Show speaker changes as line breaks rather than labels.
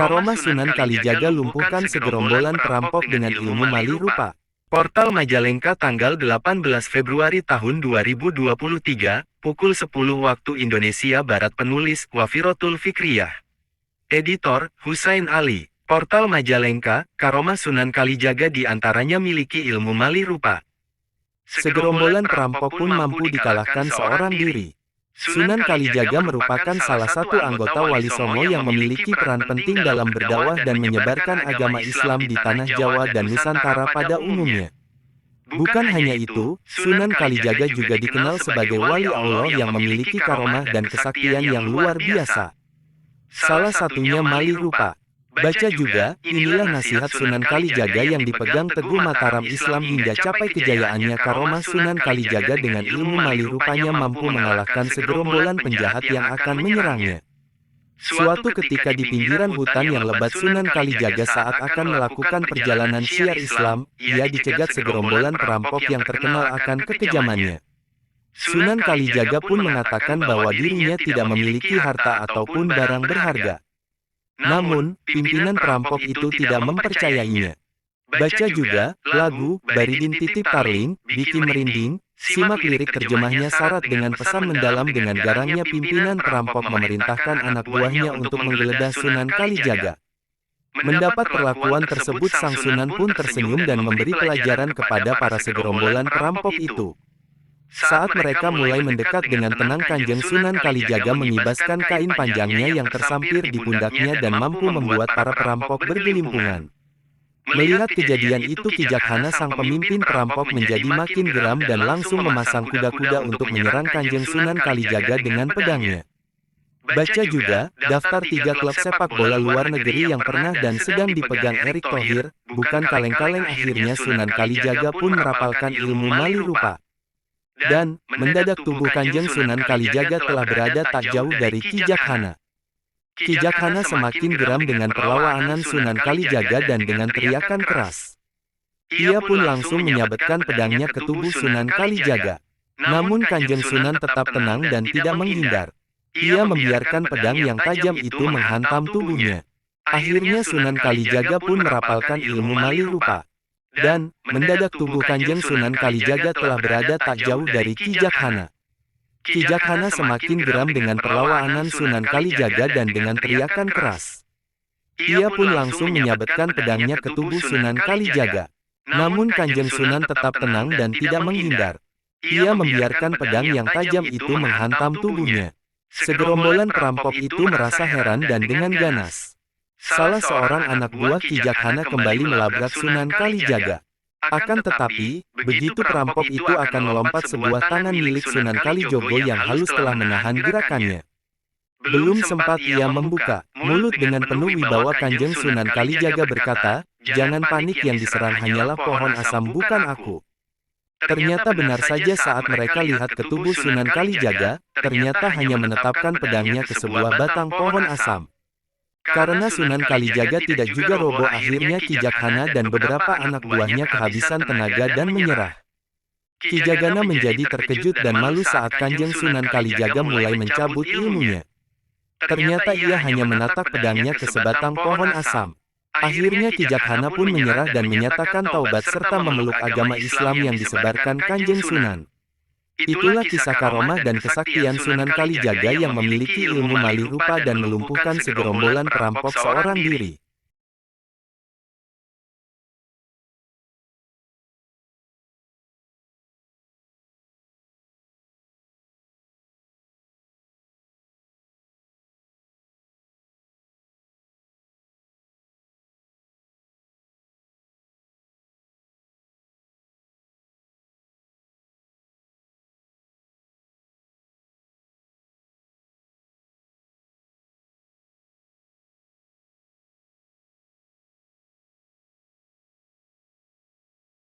Karomah Sunan Kalijaga lumpuhkan segerombolan perampok dengan ilmu mali rupa. Portal Majalengka tanggal 18 Februari tahun 2023, pukul 10 waktu Indonesia Barat. Penulis Wafirotul Fikriyah. Editor Husain Ali. Portal Majalengka, Karomah Sunan Kalijaga diantaranya miliki ilmu mali rupa. Segerombolan perampok pun mampu dikalahkan seorang diri. Sunan Kalijaga merupakan salah satu anggota Wali Songo yang memiliki peran penting dalam berdakwah dan menyebarkan agama Islam di tanah Jawa dan Nusantara pada umumnya. Bukan hanya itu, Sunan Kalijaga juga dikenal sebagai wali Allah yang memiliki karomah dan kesaktian yang luar biasa. Salah satunya mali rupa. Baca juga, inilah nasihat Sunan Kalijaga yang dipegang Teguh Mataram Islam hingga capai kejayaannya. Karomah Sunan Kalijaga dengan ilmu mali rupanya mampu mengalahkan segerombolan penjahat yang akan menyerangnya. Suatu ketika di pinggiran hutan yang lebat Sunan Kalijaga saat akan melakukan perjalanan syiar Islam, ia dicegat segerombolan perampok yang terkenal akan kekejamannya. Sunan Kalijaga pun mengatakan bahwa dirinya tidak memiliki harta ataupun barang berharga. Namun, pimpinan perampok itu tidak mempercayainya. Baca juga, lagu, Baridin Titip Tarling, bikin merinding, simak lirik terjemahnya syarat dengan pesan mendalam. Dengan garangnya pimpinan perampok memerintahkan anak buahnya untuk menggeledah Sunan Kalijaga. Mendapat perlakuan tersebut sang Sunan pun tersenyum dan memberi pelajaran kepada para segerombolan perampok itu. Saat mereka mulai mendekat dengan tenang, Kanjeng Sunan Kalijaga mengibaskan kain panjangnya yang tersampir di pundaknya dan mampu membuat para perampok bergelimpungan. Melihat kejadian itu, Kijakhana sang pemimpin perampok menjadi makin geram dan langsung memasang kuda-kuda untuk menyerang Kanjeng Sunan Kalijaga dengan pedangnya. Baca juga, daftar 3 klub sepak bola luar negeri yang pernah dan sedang dipegang Erick Thohir, bukan kaleng-kaleng. Akhirnya Sunan Kalijaga pun merapalkan ilmu mali rupa. Dan, mendadak tubuh Kanjeng Sunan Kalijaga telah berada tak jauh dari Kijakhana. Kijakhana semakin geram dengan perlawanan Sunan Kalijaga dan dengan teriakan keras. Ia pun langsung menyabetkan pedangnya ke tubuh Sunan Kalijaga. Namun Kanjeng Sunan tetap tenang dan tidak menghindar. Ia membiarkan pedang yang tajam itu menghantam tubuhnya. Akhirnya Sunan Kalijaga pun merapalkan ilmu mali rupa. Dan, mendadak tubuh Kanjeng Sunan Kalijaga telah berada tak jauh dari Kijakhana. Kijakhana semakin geram dengan perlawanan Sunan Kalijaga dan dengan teriakan keras. Ia pun langsung menyabetkan pedangnya ke tubuh Sunan Kalijaga. Namun Kanjeng Sunan tetap tenang dan tidak menghindar. Ia membiarkan pedang yang tajam itu menghantam tubuhnya. Segerombolan perampok itu merasa heran dan dengan ganas. Salah seorang anak buah Kijakhana kembali melabrak Sunan Kalijaga. Akan tetapi, begitu perampok itu akan melompat, sebuah tangan milik Sunan Kalijogo yang halus telah menahan gerakannya. Belum sempat ia membuka mulut, dengan penuh wibawa Kanjeng Sunan Kalijaga berkata, "Jangan panik, yang diserang hanyalah pohon asam, bukan aku." Ternyata benar saja, saat mereka lihat ke tubuh Sunan Kalijaga, ternyata hanya menetapkan pedangnya ke sebuah batang pohon asam. Karena Sunan Kalijaga tidak juga roboh, akhirnya Kijakhana dan beberapa anak buahnya kehabisan tenaga dan menyerah. Kijakhana menjadi terkejut dan malu saat Kanjeng Sunan Kalijaga mulai mencabut ilmunya. Ternyata ia hanya menatap pedangnya ke sebatang pohon asam. Akhirnya Kijakhana pun menyerah dan menyatakan taubat serta memeluk agama Islam yang disebarkan Kanjeng Sunan. Itulah kisah karomah dan kesaktian Sunan Kalijaga yang memiliki ilmu mali rupa dan melumpuhkan segerombolan perampok seorang diri.